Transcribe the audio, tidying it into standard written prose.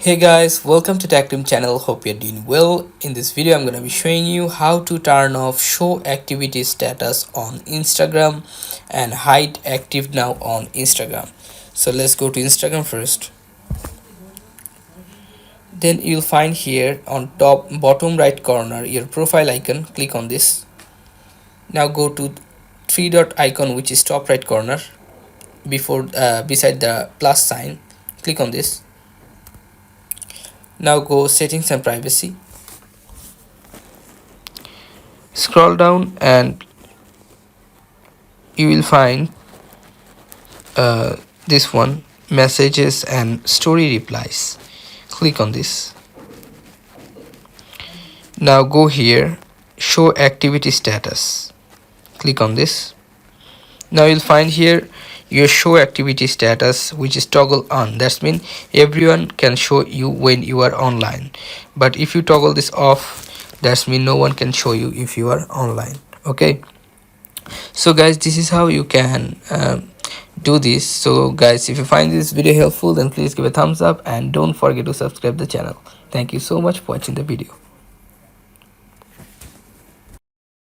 Hey guys, welcome to Tech Team channel. Hope you're doing well. In this video I'm gonna be showing you how to turn off show activity status on Instagram and hide active now on Instagram. So let's go to Instagram first. Then you'll find here on top bottom right corner your profile icon. Click on this. Now go to three dot icon which is top right corner before beside the plus sign. Click on this. Now go settings and privacy. Scroll down and you will find this one, messages and story replies. Click on this. Now go here, show activity status. Click on this. Now you'll find here your show activity status, which is toggle on. That's mean everyone can show you when you are online, but if you toggle this off, that's mean no one can show you if you are online. Okay, so guys, this is how you can do this. So guys, if you find this video helpful, then please give a thumbs up and don't forget to subscribe the channel. Thank you so much for watching the video.